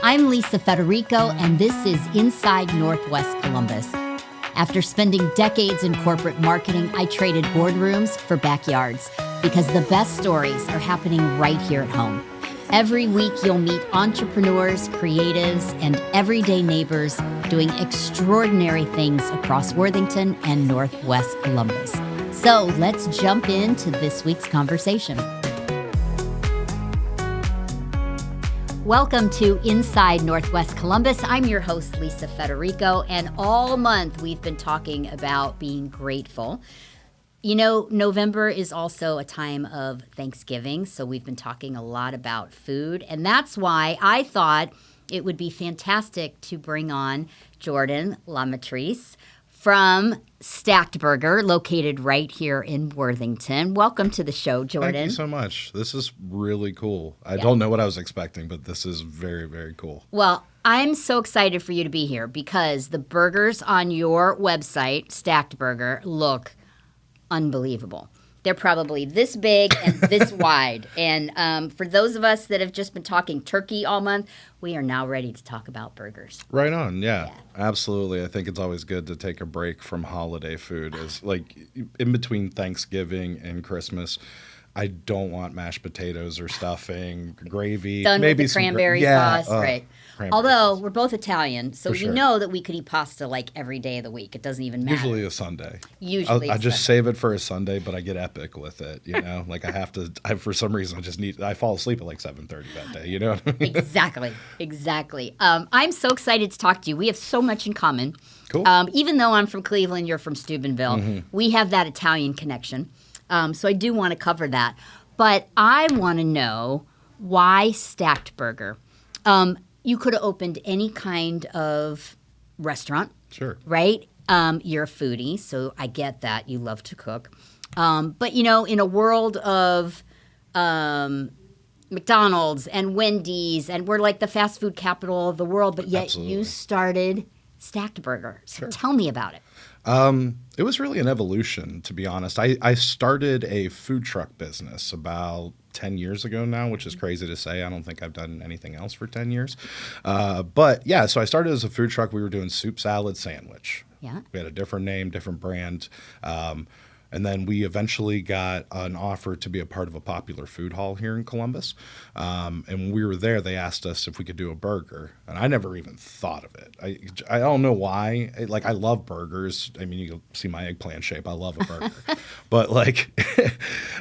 I'm Lisa Federico, and this is Inside Northwest Columbus. After spending decades in corporate marketing, I traded boardrooms for backyards because the best stories are happening right here at home. Every week, you'll meet entrepreneurs, creatives, and everyday neighbors doing extraordinary things across Worthington and Northwest Columbus. So let's jump into this week's conversation. Welcome to Inside Northwest Columbus. I'm your host, Lisa Federico, and all month we've been talking about being grateful. You know, November is also a time of Thanksgiving, so we've been talking a lot about food, and that's why I thought it would be fantastic to bring on Jordan Lamatrice from Stacked Burger, located right here in Worthington. Welcome to the show, Jordan. Thank you so much. This is really cool. I don't know what I was expecting, but this is very, very cool. Well, I'm so excited for you to be here because the burgers on your website, Stacked Burger, look unbelievable. They're probably this big and this wide. And for those of us that have just been talking turkey all month, we are now ready to talk about burgers. Right on. Yeah, absolutely. I think it's always good to take a break from holiday food. Is like in between Thanksgiving and Christmas, I don't want mashed potatoes or stuffing, gravy. Done maybe with the cranberry sauce, right? Although sauce. we're both Italian, so we know that we could eat pasta like every day of the week. It doesn't even matter. Usually a Sunday. I just save it for a Sunday, but I get epic with it. You know, like for some reason, I fall asleep at like 7:30 that day. You know what I mean? Exactly. I'm so excited to talk to you. We have so much in common. Cool. Even though I'm from Cleveland, you're from Steubenville. We have that Italian connection. So I do want to cover that. But I want to know why Stacked Burger. You could have opened any kind of restaurant. Sure. Right? You're a foodie, so I get that. You love to cook. But, you know, in a world of McDonald's and Wendy's, and we're like the fast food capital of the world, but yet you started Stacked Burger. So Sure. Tell me about it. It was really an evolution, to be honest. I started a food truck business about 10 years ago now, which is crazy to say. I don't think I've done anything else for 10 years. But yeah, so I started as a food truck. We were doing soup, salad, sandwich. Yeah. We had a different name, different brand. And then we eventually got an offer to be a part of a popular food hall here in Columbus. And when we were there, they asked us if we could do a burger. And I never even thought of it. I don't know why. I love burgers. I mean, you can see my eggplant shape. I love a burger. But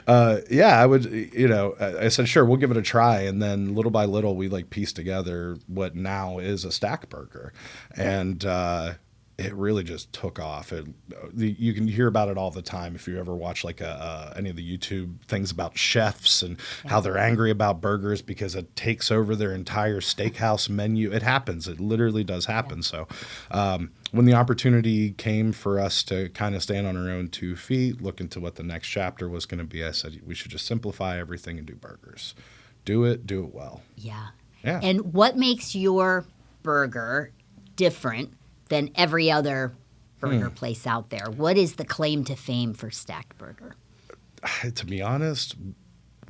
I would, I said, sure, we'll give it a try. And then little by little, we pieced together what now is a Stacked Burger. And it really just took off. You can hear about it all the time if you ever watch any of the YouTube things about chefs and how they're angry about burgers because it takes over their entire steakhouse menu. It happens. It literally does happen. So when the opportunity came for us to kind of stand on our own 2 feet, look into what the next chapter was going to be, I said we should just simplify everything and do burgers. Do it well. Yeah. Yeah. And what makes your burger different than every other burger place out there? What is the claim to fame for Stacked Burger? To be honest,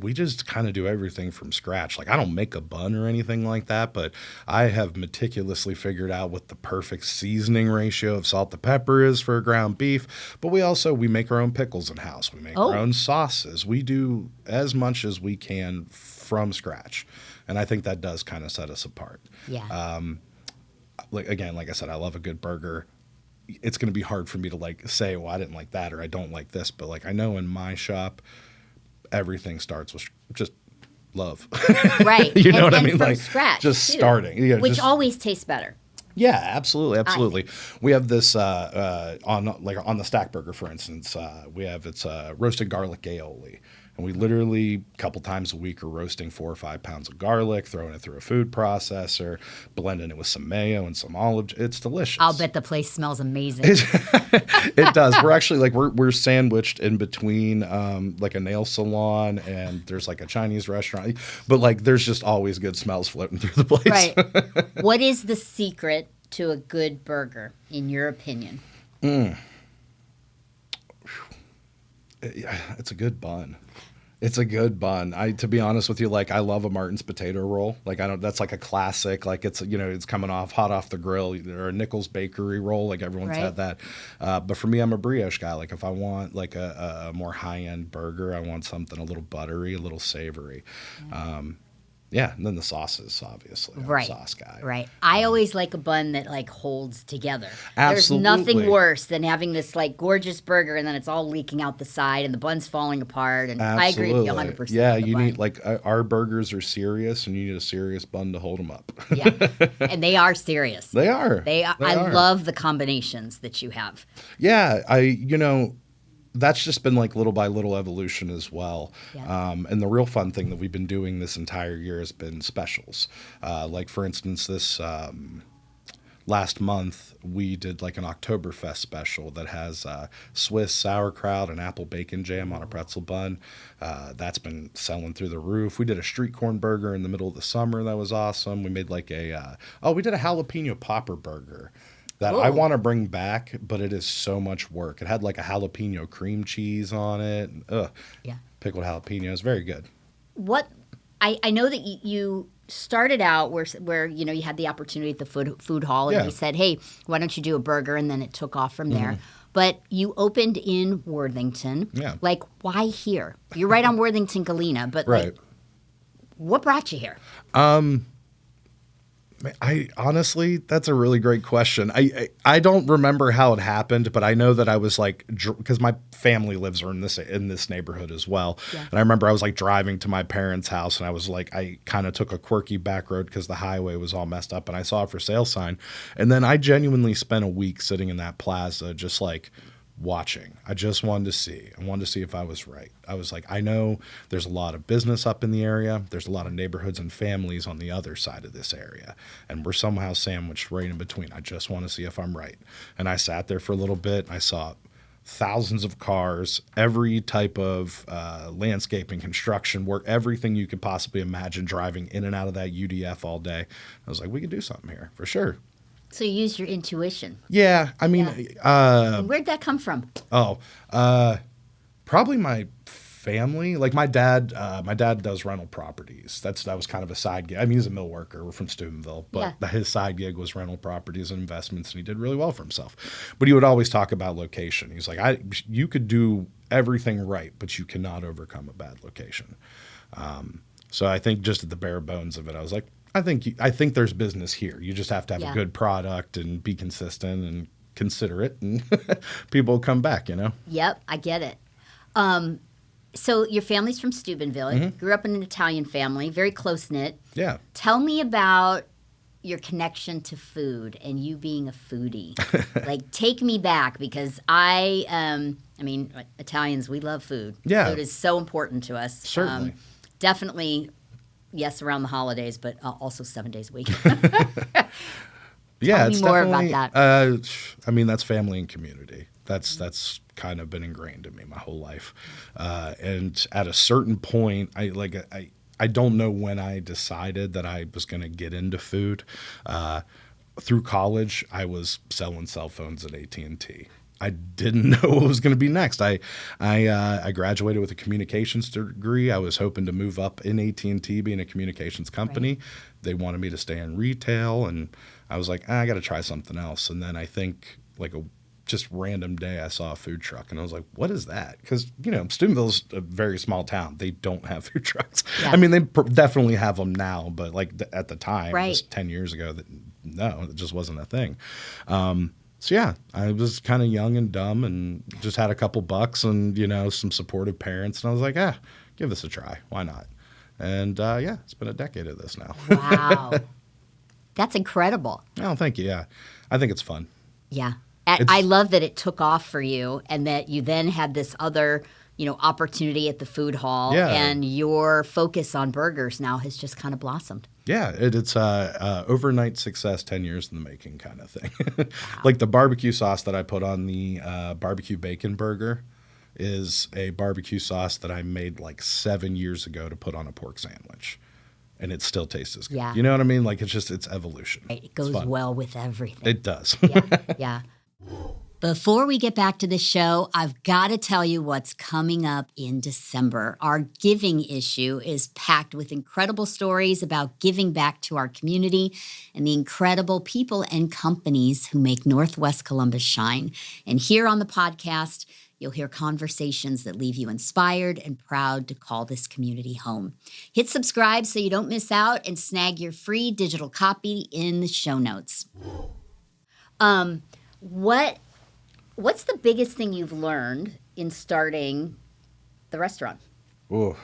we just kind of do everything from scratch. I don't make a bun or anything like that, but I have meticulously figured out what the perfect seasoning ratio of salt to pepper is for ground beef. But we make our own pickles in-house. We make our own sauces. We do as much as we can from scratch. And I think that does kind of set us apart. Yeah. Like I said, I love a good burger. It's going to be hard for me to say, well, I didn't like that or I don't like this. But I know in my shop, everything starts with just love. Right. You know what I mean? From scratch, just too, starting. which always tastes better. Yeah, absolutely. We have this on the Stacked Burger, for instance. It's roasted garlic aioli. And we literally, a couple times a week, are roasting 4 or 5 pounds of garlic, throwing it through a food processor, blending it with some mayo and some olive. It's delicious. I'll bet the place smells amazing. It does. We're actually we're sandwiched in between a nail salon and there's a Chinese restaurant. But there's just always good smells floating through the place. Right. What is the secret to a good burger, in your opinion? It's a good bun. It's a good bun. To be honest with you, like I love a Martin's potato roll. Like I don't, that's like a classic. Like it's, it's coming hot off the grill, or a Nichols bakery roll. Like everyone's had that. But for me, I'm a brioche guy. Like if I want like a more high end burger, I want something a little buttery, a little savory. And then the sauces, obviously. I'm a sauce guy. Right. I always like a bun that like holds together. Absolutely. There's nothing worse than having this like gorgeous burger and then it's all leaking out the side and the bun's falling apart. And I agree with you 100%. Yeah, you need like our burgers are serious, and you need a serious bun to hold them up. Yeah, and they are serious. They are. I love the combinations that you have. Yeah, that's just been like little by little evolution as well. Yeah. And the real fun thing that we've been doing this entire year has been specials. Like for instance, this last month we did like an Oktoberfest special that has Swiss sauerkraut and apple bacon jam on a pretzel bun. That's been selling through the roof. We did a street corn burger in the middle of the summer. That was awesome. We made like we did a jalapeno popper burger that I want to bring back, but it is so much work. It had like a jalapeno cream cheese on it. Pickled jalapenos. Very good. What I know that you started out where you had the opportunity at the food hall, and you said, hey, why don't you do a burger? And then it took off from there. But you opened in Worthington. Yeah. Like, why here? You're right on Worthington, Galena, but like, what brought you here? I honestly, that's a really great question. I don't remember how it happened, but I know that I was like, because my family lives in this neighborhood as well. Yeah. And I remember I was like driving to my parents' house, and I was like, I kind of took a quirky back road because the highway was all messed up, and I saw a for sale sign. And then I genuinely spent a week sitting in that plaza just like watching. I just wanted to see. I wanted to see if I was right. I was like, I know there's a lot of business up in the area. There's a lot of neighborhoods and families on the other side of this area. And we're somehow sandwiched right in between. I just want to see if I'm right. And I sat there for a little bit. And I saw thousands of cars, every type of landscaping, construction work, everything you could possibly imagine driving in and out of that UDF all day. I was like, we could do something here for sure. So you used your intuition. Yeah, I mean, and where'd that come from? Probably my family. Like my dad does rental properties. That was kind of a side gig. I mean, he's a mill worker. We're from Steubenville, but his side gig was rental properties and investments, and he did really well for himself. But he would always talk about location. He's like, you could do everything right, but you cannot overcome a bad location. So I think just at the bare bones of it, I was like, I think there's business here. You just have to have a good product and be consistent and considerate, and people will come back, Yep, I get it. So your family's from Steubenville. You grew up in an Italian family, very close-knit. Yeah. Tell me about your connection to food and you being a foodie. Like, take me back, because Italians, we love food. Yeah. Food is so important to us. Certainly. Definitely. Yes, around the holidays, but also 7 days a week. Yeah, Tell me more about that. That's family and community. That's kind of been ingrained in me my whole life. And at a certain point, I don't know when I decided that I was going to get into food. Through college, I was selling cell phones at AT&T. I didn't know what was going to be next. I graduated with a communications degree. I was hoping to move up in AT&T, being a communications company. Right. They wanted me to stay in retail, and I was like, I got to try something else. And then I think like a just random day I saw a food truck, and I was like, what is that? Because, Steubenville's a very small town. They don't have food trucks. Yeah. I mean, they definitely have them now, but like at the time, just 10 years ago, no, it just wasn't a thing. So yeah, I was kind of young and dumb and just had a couple bucks and, some supportive parents. And I was like, give this a try. Why not? And it's been a decade of this now. Wow. That's incredible. Oh, thank you. Yeah. I think it's fun. Yeah. I love that it took off for you and that you then had this other, opportunity at the food hall. Yeah. And your focus on burgers now has just kind of blossomed. Yeah, it's overnight success, 10 years in the making kind of thing. Wow. Like the barbecue sauce that I put on the barbecue bacon burger is a barbecue sauce that I made like 7 years ago to put on a pork sandwich. And it still tastes as good. Yeah. You know what I mean? Like it's evolution. Right. It goes well with everything. It does. Yeah. Before we get back to the show, I've got to tell you what's coming up in December. Our giving issue is packed with incredible stories about giving back to our community and the incredible people and companies who make Northwest Columbus shine. And here on the podcast, you'll hear conversations that leave you inspired and proud to call this community home. Hit subscribe so you don't miss out and snag your free digital copy in the show notes. What's the biggest thing you've learned in starting the restaurant? Ooh.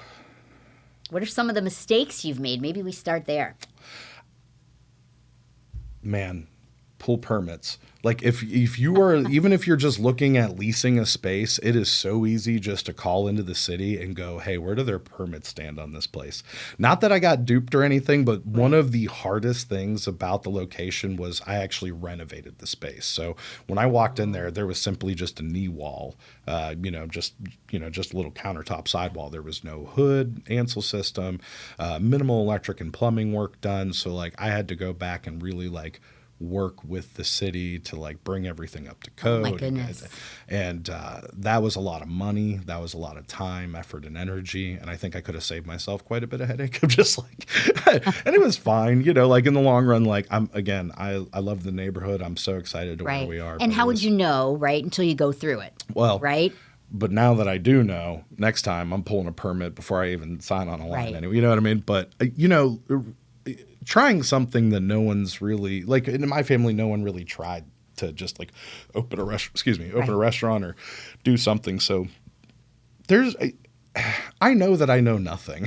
What are some of the mistakes you've made? Maybe we start there. Man, pull permits. Like if you are, even if you're just looking at leasing a space, it is so easy just to call into the city and go, hey, where do their permits stand on this place? Not that I got duped or anything, but one of the hardest things about the location was I actually renovated the space. So when I walked in there, there was simply just a knee wall, just a little countertop sidewall. There was no hood, Ansel system, minimal electric and plumbing work done. So like I had to go back and really like work with the city to like bring everything up to code. Oh my goodness. And that was a lot of money. That was a lot of time, effort, and energy. And I think I could have saved myself quite a bit of headache of just like, and it was fine, like in the long run, like I love the neighborhood. I'm so excited to where we are. And how would you know, right, until you go through it? Well, right. But now that I do know, next time I'm pulling a permit before I even sign on a line anyway. You know what I mean? But, trying something that no one's really, like in my family, no one really tried to just like open a restaurant or do something. So I know that I know nothing.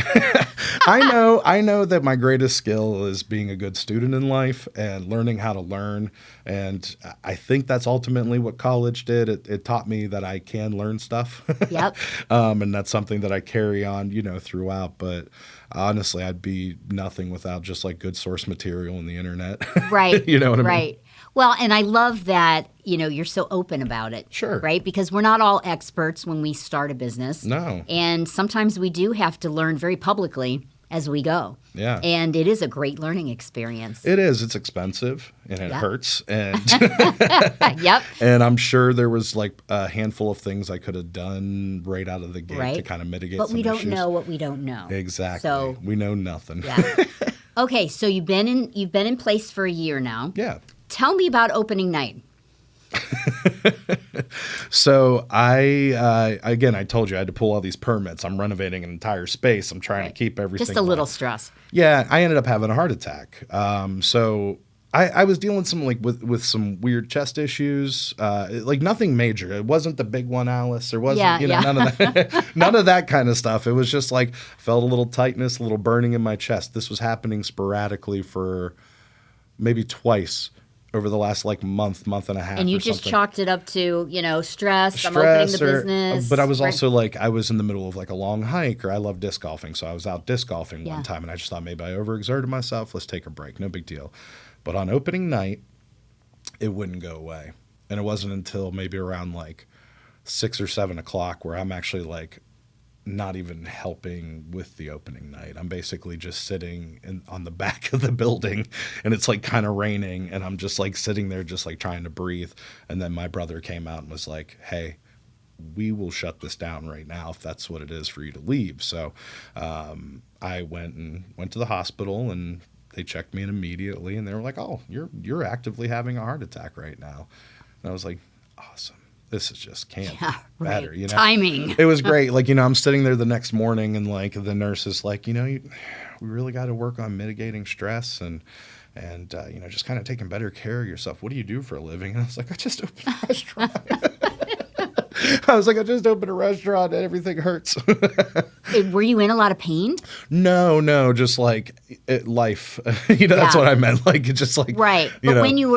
I know that my greatest skill is being a good student in life and learning how to learn. And I think that's ultimately what college did. It taught me that I can learn stuff. Yep. And that's something that I carry on, throughout. But honestly, I'd be nothing without just like good source material on the internet. Right. You know what I mean? Right. Well, and I love that, you're so open about it. Sure. Right? Because we're not all experts when we start a business. No. And sometimes we do have to learn very publicly as we go. Yeah. And it is a great learning experience. It is. It's expensive and it hurts. And Yep. And I'm sure there was like a handful of things I could have done right out of the gate to kind of mitigate some issues. But we don't know what we don't know. Exactly. So we know nothing. Yeah. Okay, so you've been in place for a year now. Yeah. Tell me about opening night. So I told you I had to pull all these permits. I'm renovating an entire space. I'm trying to keep everything. Just a little stress. Yeah, I ended up having a heart attack. So I was dealing with some weird chest issues, like nothing major. It wasn't the big one, Alice. There wasn't, none of that, none of that kind of stuff. It was just like felt a little tightness, a little burning in my chest. This was happening sporadically for maybe twice over the last like month and a half. And you just chalked it up to, stress. I'm opening the business. But I was also like, I was in the middle of like a long hike, or I love disc golfing. So I was out disc golfing one time and I just thought maybe I overexerted myself. Let's take a break. No big deal. But on opening night, it wouldn't go away. And it wasn't until maybe around like 6 or 7 o'clock where I'm actually like not even helping with the opening night. I'm basically just sitting on the back of the building and it's like kind of raining and I'm just like sitting there just like trying to breathe. And then my brother came out and was like, hey, we will shut this down right now if that's what it is for you to leave. So I went to the hospital and they checked me in immediately and they were like, oh, you're actively having a heart attack right now. And I was like, awesome. This is just can't be better, Timing. It was great. Like, I'm sitting there the next morning and like the nurse is like, we really got to work on mitigating stress and just kind of taking better care of yourself. What do you do for a living? And I was like, I just opened a restaurant. I just opened a restaurant and everything hurts. Were you in a lot of pain? No, just like life. That's what I meant. Like it's just like right. But when you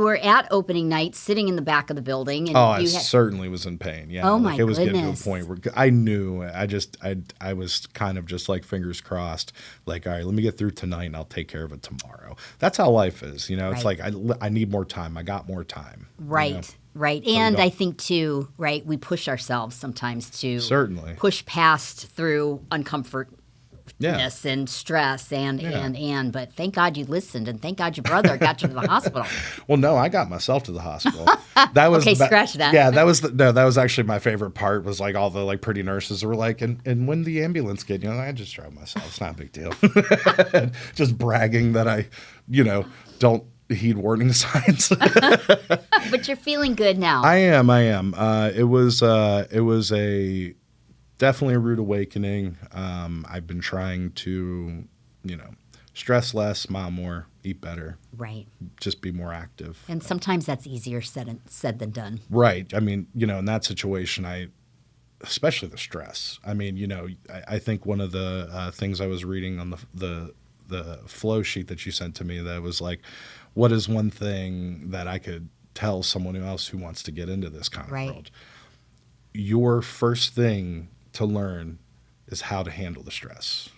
were at opening night, sitting in the back of the building, and I certainly was in pain. Yeah. Oh my goodness. It was getting to a point where I knew. I was kind of just like fingers crossed. Like, all right, let me get through tonight, and I'll take care of it tomorrow. That's how life is. It's like I need more time. I got more time. Right. Right. And I think, too, right, we push ourselves sometimes to certainly push past through uncomfort and stress and. But thank God you listened, and thank God your brother got you to the hospital. Well, no, I got myself to the hospital. That was okay. Scratch that. Yeah, that was actually my favorite part. Was like all the like pretty nurses were like, and when the ambulance get, I just drove myself. It's not a big deal. Just bragging that I, don't heed warning signs. But you're feeling good now. I am. It was definitely a rude awakening. I've been trying to, stress less, smile more, eat better. Right. Just be more active. And sometimes that's easier said than done. Right. I mean, in that situation, especially the stress. I mean, I think one of the things I was reading on the flow sheet that you sent to me that was like, what is one thing that I could tell someone else who wants to get into this kind of world? Your first thing to learn is how to handle the stress.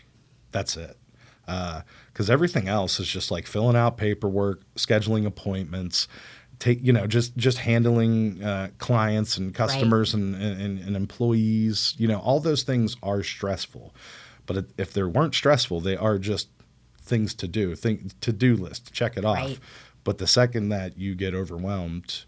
That's it. Because everything else is just like filling out paperwork, scheduling appointments, just handling clients and customers and employees. All those things are stressful. But if they weren't stressful, they are just things to do, to-do list, check it off. Right. But the second that you get overwhelmed,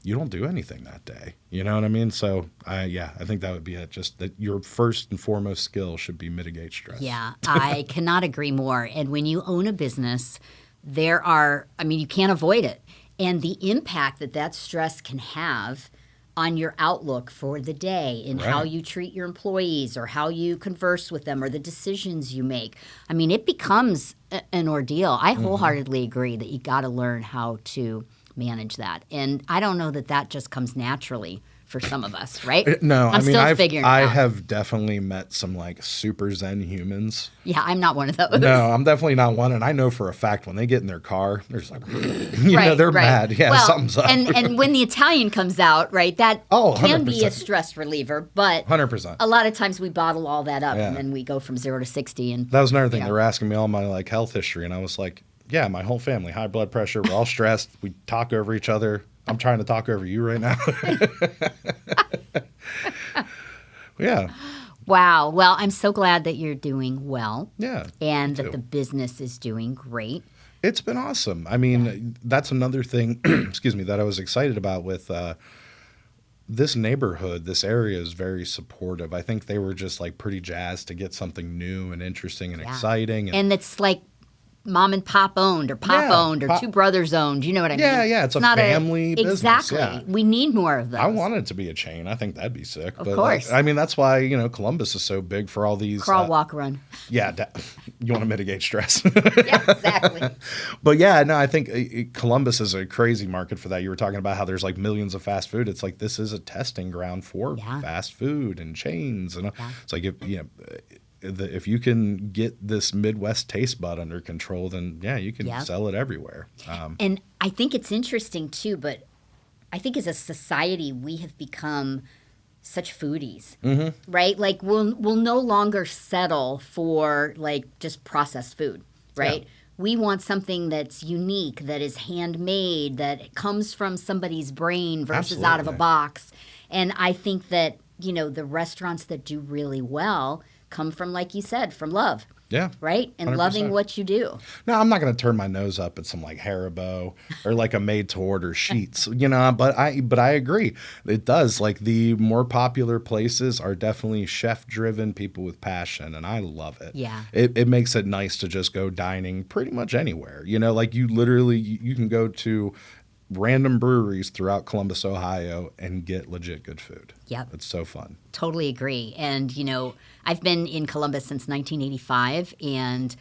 you don't do anything that day. You know what I mean? So, I think that would be it. Just that your first and foremost skill should be mitigate stress. Yeah, I cannot agree more. And when you own a business, you can't avoid it. And the impact that stress can have on your outlook for the day and how you treat your employees or how you converse with them or the decisions you make. I mean, it becomes an ordeal. I wholeheartedly agree that you got to learn how to manage that. And I don't know that just comes naturally for some of us, right? No, I have definitely met some like super Zen humans. Yeah, I'm not one of those. No, I'm definitely not one. And I know for a fact when they get in their car, they're just like, they're mad. Yeah, well, something's up. And when the Italian comes out, right, that can 100%. be a stress reliever. But 100%. A lot of times we bottle all that up and then we go from 0 to 60. And that was another thing. They were asking me all my like health history. And I was like, yeah, my whole family, high blood pressure. We're all stressed. We talk over each other. I'm trying to talk over you right now. Yeah. Wow. Well, I'm so glad that you're doing well. Yeah. And that the business is doing great. It's been awesome. I mean, that's another thing, excuse me, that I was excited about with this neighborhood. This area is very supportive. I think they were just like pretty jazzed to get something new and interesting and exciting. And it's like mom and pop owned or owned or two brothers owned. You know what I mean? Yeah. It's not a family business. Exactly. Yeah. We need more of those. I want it to be a chain. I think that'd be sick. Of course. That's why, Columbus is so big for all these. Crawl, walk, run. Yeah. You want to mitigate stress. Yeah, exactly. But I think Columbus is a crazy market for that. You were talking about how there's like millions of fast food. It's like this is a testing ground for fast food and chains. And it's like, if you can get this Midwest taste bud under control, then you can sell it everywhere. And I think it's interesting too, but I think as a society, we have become such foodies, right? Like we'll no longer settle for like just processed food, right? Yeah. We want something that's unique, that is handmade, that comes from somebody's brain versus out of a box. And I think that, the restaurants that do really well come from, like you said, from love. Yeah. Right? And 100%. Loving what you do. No, I'm not going to turn my nose up at some like Haribo or like a made to order Sheets, but I agree. It does. Like the more popular places are definitely chef driven, people with passion, and I love it. Yeah. It makes it nice to just go dining pretty much anywhere. Like you can go to random breweries throughout Columbus, Ohio, and get legit good food. Yep. It's so fun. Totally agree. And, I've been in Columbus since 1985, and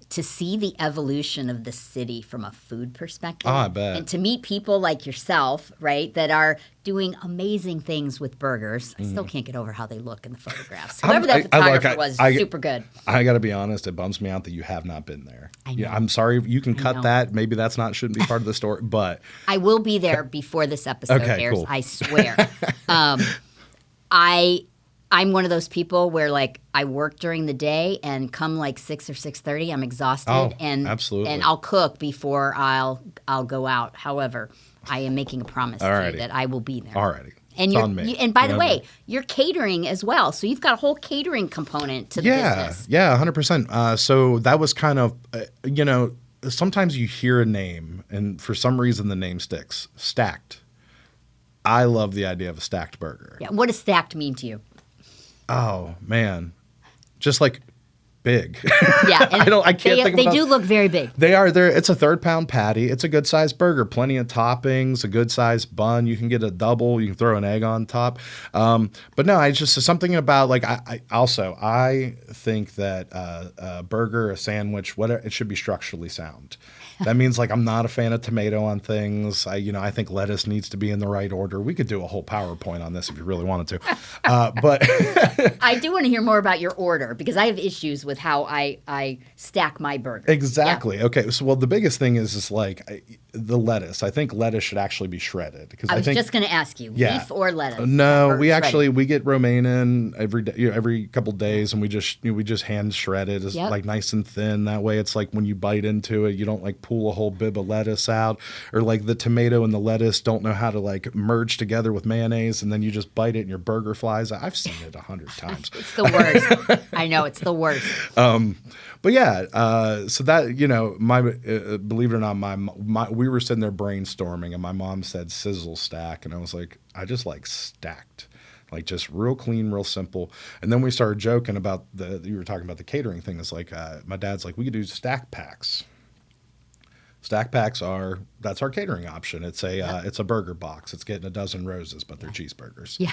to see the evolution of the city from a food perspective. Oh, I bet. And to meet people like yourself, right, that are doing amazing things with burgers. I still can't get over how they look in the photographs. Whoever that photographer was super good. I got to be honest, it bums me out that you have not been there. I know. I'm sorry. You can cut that. Maybe shouldn't be part of the story, but. I will be there before this episode airs, cool. I swear. I'm one of those people where like I work during the day and come like 6 or 6:30, I'm exhausted absolutely. And I'll cook before I'll go out. However, I am making a promise to you that I will be there. Alrighty. And It's on me. and by the You know, way, you're catering as well. So you've got a whole catering component to the business. Yeah, 100%. So that was kind of, sometimes you hear a name and for some reason the name sticks. Stacked. I love the idea of a stacked burger. Yeah. What does stacked mean to you? Oh, man. Just like big. Yeah. And I can't think of they do look very big. They are there. It's a 3-pound patty. It's a good sized burger. Plenty of toppings. A good sized bun. You can get a double. You can throw an egg on top. But no, I just something about like I think that a burger, a sandwich, whatever, it should be structurally sound. That means like I'm not a fan of tomato on things. I think lettuce needs to be in the right order. We could do a whole PowerPoint on this if you really wanted to. But I do want to hear more about your order because I have issues with how I stack my burger. Exactly. Yeah. Okay. So, well, the biggest thing is like the lettuce. I think lettuce should actually be shredded because I was just going to ask you, leaf or lettuce? No, we get romaine in every day, every couple of days, and we just hand shred it. It's like nice and thin. That way, it's like when you bite into it, you don't like pull a whole bib of lettuce out, or like the tomato and the lettuce don't know how to like merge together with mayonnaise, and then you just bite it and your burger flies. I've seen it 100 times. It's the worst. I know it's the worst. But yeah, so that my believe it or not, we were sitting there brainstorming, and my mom said sizzle stack, and I was like, I just like stacked. Like just real clean, real simple. And then we started joking about you were talking about the catering thing. It's like my dad's like, we could do stack packs. Stack packs that's our catering option. It's a burger box. It's getting a dozen roses, but they're cheeseburgers. Yeah.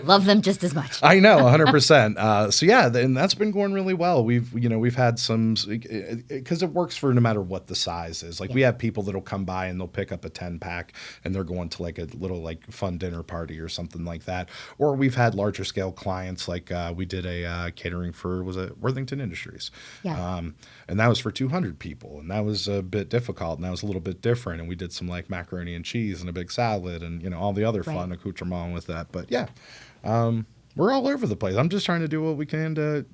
Love them just as much. I know, 100%. So yeah, and that's been going really well. We've had some, because it works for no matter what the size is. Like we have people that'll come by and they'll pick up a 10-pack and they're going to like a little like fun dinner party or something like that. Or we've had larger scale clients, like we did a catering for, was it Worthington Industries? Yeah. And that was for 200 people, and that was a bit difficult, and that was a little bit different. And we did some like macaroni and cheese and a big salad, and all the other fun accoutrement with that. But yeah, we're all over the place. I'm just trying to do what we can to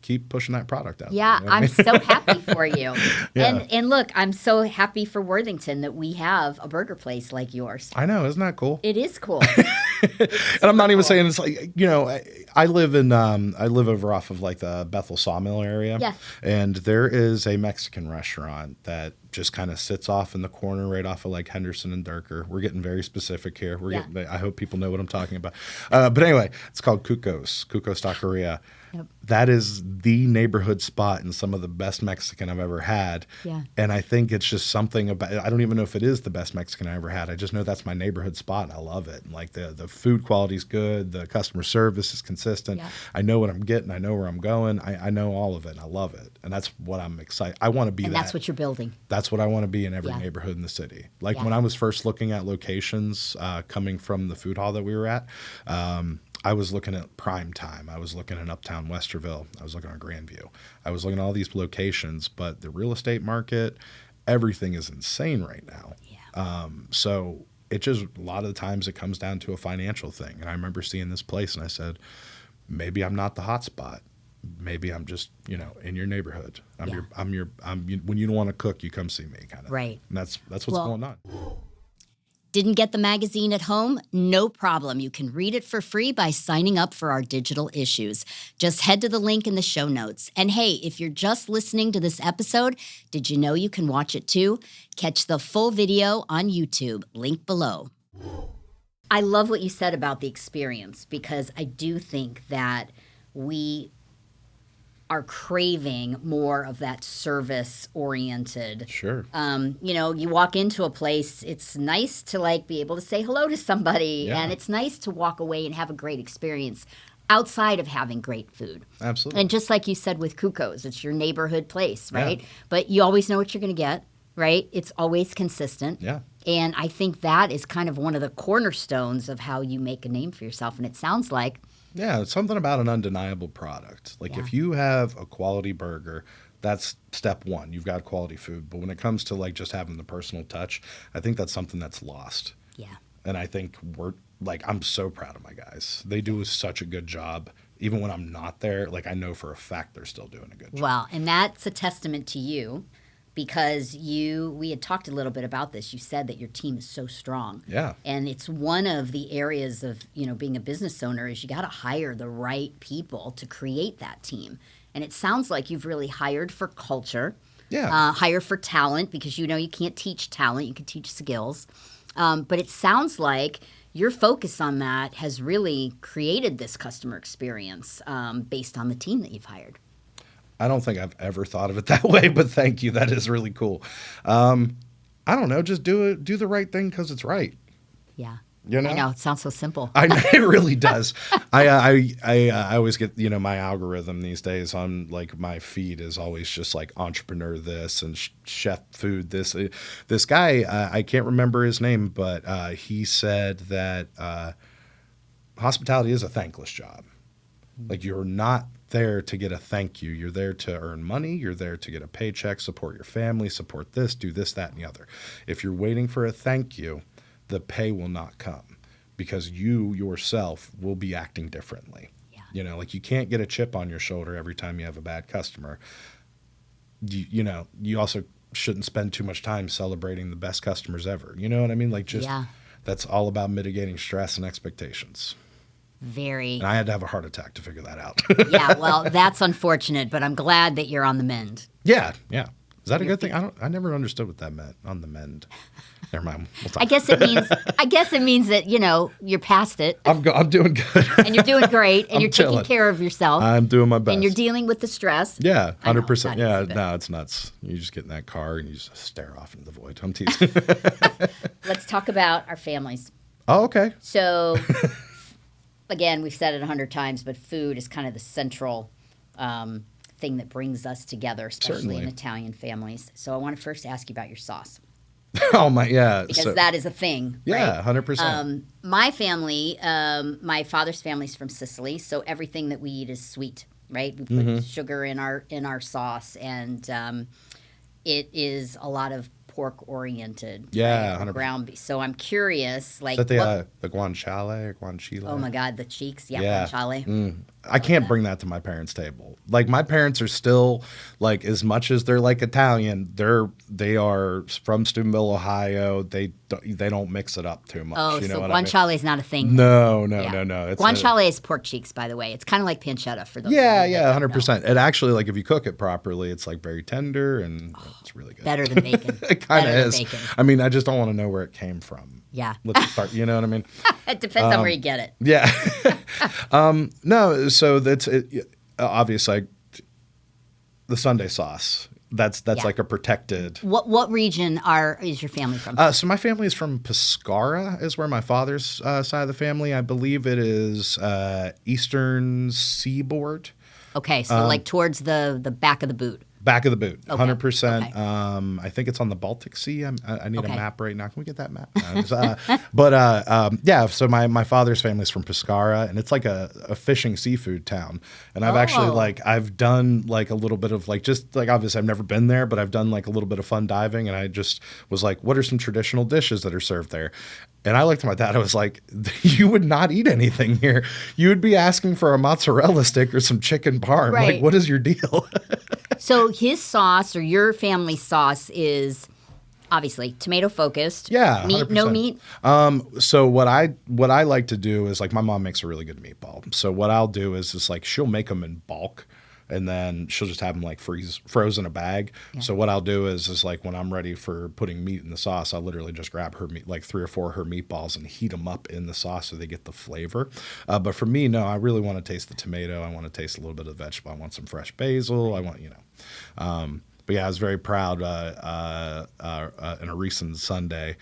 keep pushing that product out. Yeah, you know what I mean? I'm so happy for you. Yeah. And look, I'm so happy for Worthington that we have a burger place like yours. I know, isn't that cool? It is cool. And I'm not even saying it's like, I live over off of like the Bethel Sawmill area. Yeah. And there is a Mexican restaurant that just kind of sits off in the corner right off of like Henderson and Durker. We're getting very specific here. I hope people know what I'm talking about. But anyway, it's called Cuco's Taqueria. Yep. That is the neighborhood spot and some of the best Mexican I've ever had. Yeah. And I think it's just something about it. I don't even know if it is the best Mexican I ever had. I just know that's my neighborhood spot. I love it. And like the food quality is good. The customer service is consistent. Yeah. I know what I'm getting. I know where I'm going. I know all of it. And I love it. And that's what I'm excited. I want to be And that's what you're building. That's what I want to be in every neighborhood in the city. Like when I was first looking at locations coming from the food hall that we were at, I was looking at Prime Time. I was looking at Uptown Westerville. I was looking at Grandview. I was looking at all these locations, but the real estate market, everything is insane right now. Yeah. So it just, a lot of the times it comes down to a financial thing. And I remember seeing this place and I said, maybe I'm not the hot spot. Maybe I'm just, in your neighborhood. When you don't want to cook, you come see me kind of. Right. And that's what's going on. Didn't get the magazine at home? No problem. You can read it for free by signing up for our digital issues. Just head to the link in the show notes. And hey, if you're just listening to this episode, did you know you can watch it too? Catch the full video on YouTube, link below. I love what you said about the experience because I do think that we are craving more of that service-oriented. Sure. You walk into a place, it's nice to like be able to say hello to somebody, and it's nice to walk away and have a great experience outside of having great food. Absolutely. And just like you said with Cuco's, it's your neighborhood place, right? Yeah. But you always know what you're going to get, right? It's always consistent. Yeah. And I think that is kind of one of the cornerstones of how you make a name for yourself. And it sounds like yeah, it's something about an undeniable product. Like if you have a quality burger, that's step one. You've got quality food. But when it comes to like just having the personal touch, I think that's something that's lost. Yeah. And I think I'm so proud of my guys. They do such a good job. Even when I'm not there, like I know for a fact they're still doing a good job. Well, and that's a testament to you because we had talked a little bit about this. You said that your team is so strong. Yeah. And it's one of the areas of, being a business owner is you got to hire the right people to create that team. And it sounds like you've really hired for culture. Yeah. Hire for talent, because you can't teach talent, you can teach skills. But it sounds like your focus on that has really created this customer experience based on the team that you've hired. I don't think I've ever thought of it that way, but thank you. That is really cool. I don't know. Just do the right thing because it's right. Yeah. You know? I know. It sounds so simple. I know, it really does. I always get, my algorithm these days on like my feed is always just like entrepreneur this and chef food this. This guy, I can't remember his name, but he said that hospitality is a thankless job. Like, you're not there to get a thank you. You're there to earn money. You're there to get a paycheck, support your family, support this, do this, that, and the other. If you're waiting for a thank you, the pay will not come because you yourself will be acting differently. Yeah. Like, you can't get a chip on your shoulder every time you have a bad customer. You also shouldn't spend too much time celebrating the best customers ever. You know what I mean? Like, that's all about mitigating stress and expectations. Very. And I had to have a heart attack to figure that out. Yeah, well, that's unfortunate, but I'm glad that you're on the mend. Yeah. Is that a good thing? I never understood what that meant, on the mend. Never mind. We'll talk. I guess it means that, you're past it. I'm doing good. And you're doing great, and you're chilling. taking care of yourself. I'm doing my best. And you're dealing with the stress. Yeah, 100%. Yeah, no, it's nuts. You just get in that car and you just stare off into the void. I'm teasing. Let's talk about our families. Oh, okay. So, again, we've said it 100 times, but food is kind of the central thing that brings us together, especially Certainly. in Italian families. So I want to first ask you about your sauce. Oh, my, yeah. Because that is a thing, yeah, right? 100%. My family, my father's family's from Sicily, so everything that we eat is sweet, right? We put sugar in our sauce, and it is a lot of pork-oriented. Yeah, right? 100%. Ground beef. So I'm curious, like... Is that the guanciale or guanciale? Oh, my God, the cheeks. Yeah, guanciale. I can't bring that to my parents' table. Like, my parents are still, like, as much as they're like Italian, they are from Steubenville, Ohio. They don't mix it up too much. Oh, you know so what guanciale I mean? is not a thing. No. It's guanciale is pork cheeks, by the way. It's kind of like pancetta for those. Yeah, 100%. It actually, like, if you cook it properly, it's like very tender and it's really good. Better than bacon. It kind of is. Bacon. I mean, I just don't want to know where it came from. Yeah. Let's start. You know what I mean? It depends on where you get it. Yeah. No, so that's it. Obviously, the Sunday sauce. That's like a protected. What region is your family from? So my family is from Pescara, is where my father's side of the family. I believe it is Eastern Seaboard. Okay, so like towards the back of the boot. Back of the boot, Okay. 100%. Okay. I think it's on the Baltic Sea. I need a map right now. Can we get that map? Yeah, so my father's family is from Pescara, and it's like a fishing seafood town. And I've actually, I've done, like, a little bit of, like, just, like, obviously I've never been there, but I've done, like, a little bit of fun diving, and I just was like, what are some traditional dishes that are served there? And I looked at my dad, I was like, you would not eat anything here. You would be asking for a mozzarella stick or some chicken parm. Right. Like, what is your deal? So his sauce, or your family's sauce, is obviously tomato focused. Yeah, meat, 100%. no meat. So what I like to do is, like, my mom makes a really good meatball. So what I'll do is like, she'll make them in bulk, and then she'll just have them, like, froze in a bag. Yeah. So what I'll do is like, when I'm ready for putting meat in the sauce, I'll literally just grab her meat, like 3 or 4 of her meatballs, and heat them up in the sauce so they get the flavor. But for me, no, I really want to taste the tomato. I want to taste a little bit of the vegetable. I want some fresh basil. I want, but yeah, I was very proud in a recent Sunday,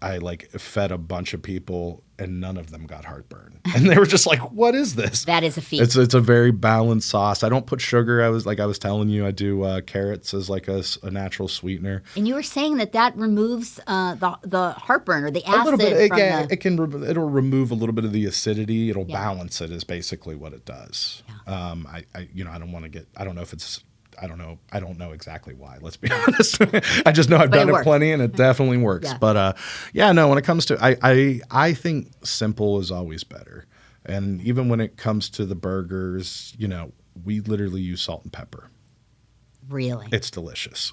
I, like, fed a bunch of people and none of them got heartburn. And they were just like, what is this? That is a feat. It's a very balanced sauce. I don't put sugar. I was telling you, I do carrots as like a natural sweetener. And you were saying that removes the heartburn or the acid. A little bit. From It'll remove a little bit of the acidity. It'll balance it is basically what it does. Yeah. I don't want to get, I don't know if it's, I don't know exactly why. Let's be honest. I just know I've done it plenty, and it definitely works. Yeah. But when it comes to, I think simple is always better. And even when it comes to the burgers, we literally use salt and pepper. Really? It's delicious.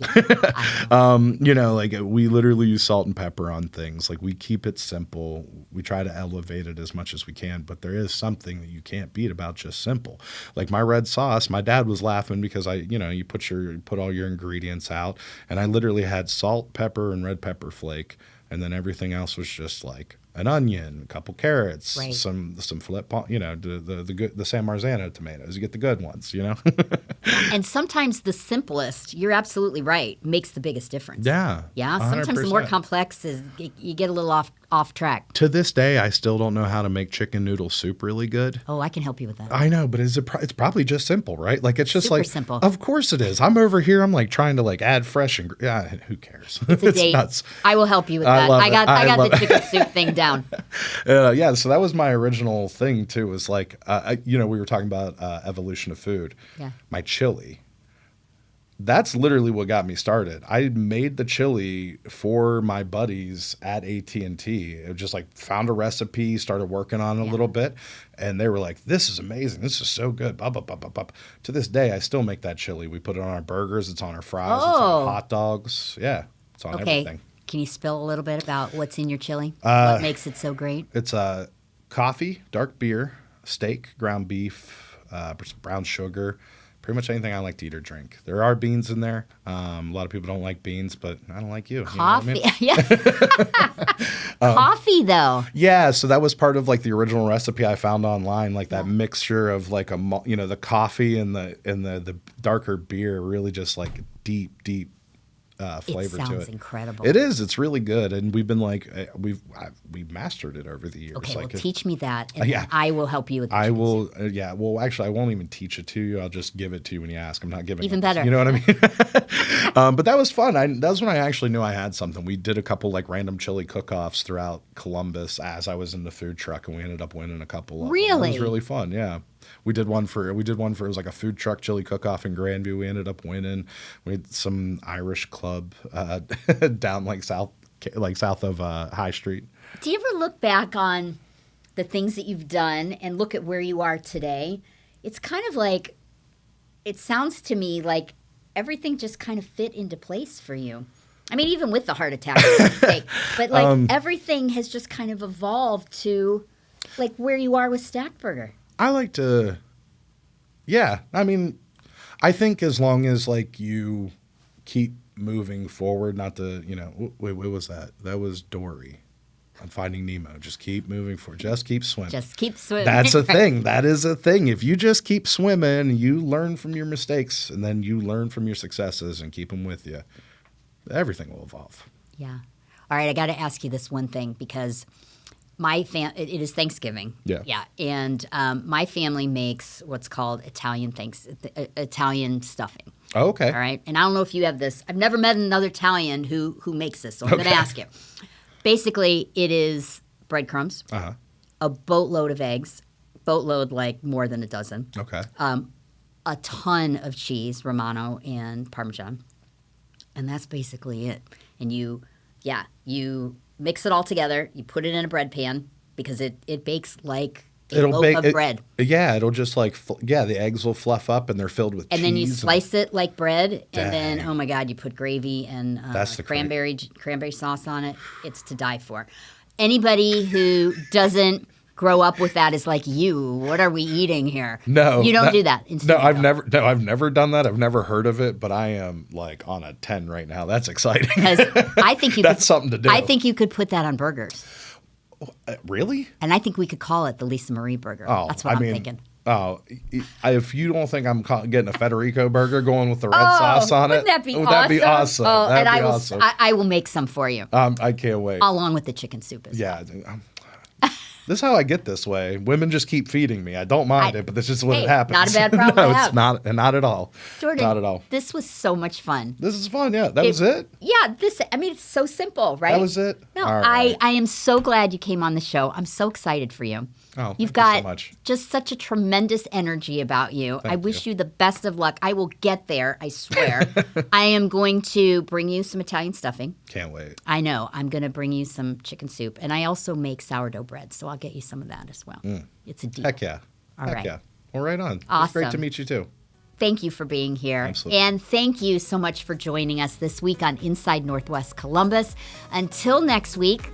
Like we literally use salt and pepper on things. Like we keep it simple. We try to elevate it as much as we can, but there is something that you can't beat about just simple. Like my red sauce, my dad was laughing because you put all your ingredients out, and I literally had salt, pepper, and red pepper flake, and then everything else was just like an onion, a couple carrots, right. some flip, the San Marzano tomatoes. You get the good ones, And sometimes the simplest, you're absolutely right, makes the biggest difference. Yeah. Yeah. Sometimes the more complex is you get a little off track. To this day, I still don't know how to make chicken noodle soup really good. Oh, I can help you with that. I know, but it's probably just simple, right? Like it's just Super simple. Of course it is. I'm over here. I'm like trying to like add fresh who cares? It's a date. Nuts. I will help you with that. I got the chicken soup thing down. Yeah, so that was my original thing too. Was like, we were talking about evolution of food. Yeah. My chili. That's literally what got me started. I made the chili for my buddies at AT&T. It just like found a recipe, started working on it a little bit, and they were like, "This is amazing. This is so good." Blah, blah, blah, blah, blah. To this day, I still make that chili. We put it on our burgers. It's on our fries. It's on hot dogs. Yeah, it's on everything. Can you spill a little bit about what's in your chili? What makes it so great? It's coffee, dark beer, steak, ground beef, brown sugar. Pretty much anything I like to eat or drink. There are beans in there. A lot of people don't like beans, but I don't like you. Coffee. You know what Yeah. Coffee, though. Yeah, so that was part of like the original recipe I found online, like that mixture of like the coffee and the darker beer, really just like deep flavor to it. It sounds incredible. It is. It's really good, and we've been like we've mastered it over the years. Okay, like teach me that, and I will help you with the I will. Well, actually, I won't even teach it to you. I'll just give it to you when you ask. I'm not giving even it, better. You know what I mean? But that was fun. That was when I actually knew I had something. We did a couple like random chili cook-offs throughout Columbus as I was in the food truck, and we ended up winning a couple. Really? It was really fun. Yeah. We did one for it was like a food truck chili cook-off in Grandview. We ended up winning. We had some Irish club down like south of High Street. Do you ever look back on the things that you've done and look at where you are today? It's kind of like, it sounds to me like everything just kind of fit into place for you. I mean, even with the heart attack, but like everything has just kind of evolved to like where you are with Stackburger. I like to, yeah. I mean, I think as long as like you keep moving forward, not to, wait, what was that? That was Dory on Finding Nemo. Just keep moving forward. Just keep swimming. Just keep swimming. That's a thing. That is a thing. If you just keep swimming, you learn from your mistakes, and then you learn from your successes and keep them with you, everything will evolve. Yeah. All right. I got to ask you this one thing because it is Thanksgiving. Yeah. Yeah. And my family makes what's called Italian stuffing. Oh, okay. All right. And I don't know if you have this. I've never met another Italian who makes this, so I'm going to ask you. Basically, it is breadcrumbs, a boatload of eggs, like more than a dozen. Okay. A ton of cheese, Romano and Parmesan. And that's basically it. And you mix it all together. You put it in a bread pan because it bakes like a loaf of bread. Yeah, it'll just like, the eggs will fluff up and they're filled with cheese. And then you slice it like bread. And then, oh my God, you put gravy and cranberry sauce on it. It's to die for. Anybody who doesn't grow up with that is like, what are we eating here? No. You don't do that. I've never done that. I've never heard of it, but I am like on a 10 right now. That's exciting. Because I think that's something to do. I think you could put that on burgers. Really? And I think we could call it the Lisa Marie burger. Oh, that's what I'm thinking. Oh, if you don't think I'm getting a Federico burger going with the red sauce on it, wouldn't that be awesome? That'd be awesome. Oh, that'd and be awesome. I will make some for you. I can't wait. Along with the chicken soup as well. Yeah. This is how I get this way. Women just keep feeding me. I don't mind it, but this is what happens. Not a bad problem to have. It's not at all. Jordan, not at all. This was so much fun. This is fun, yeah. That was it? Yeah, it's so simple, right? That was it? No, right. I am so glad you came on the show. I'm so excited for you. Oh, You've thank you got so much. just such a tremendous energy about you. I wish you the best of luck. I will get there, I swear. I am going to bring you some Italian stuffing. Can't wait. I know. I'm going to bring you some chicken soup. And I also make sourdough bread, so I'll get you some of that as well. It's a deal. Heck yeah. All right. Yeah. Well, right on. Awesome. It's great to meet you, too. thank you for being here. Absolutely. And thank you so much for joining us this week on Inside Northwest Columbus. Until next week,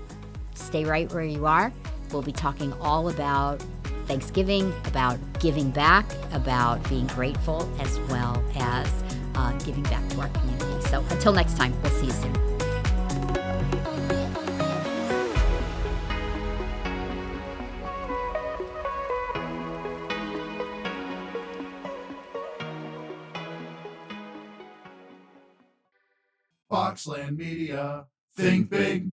stay right where you are. We'll be talking all about Thanksgiving, about giving back, about being grateful, as well as giving back to our community. So until next time, we'll see you soon. Boxland Media. Think big.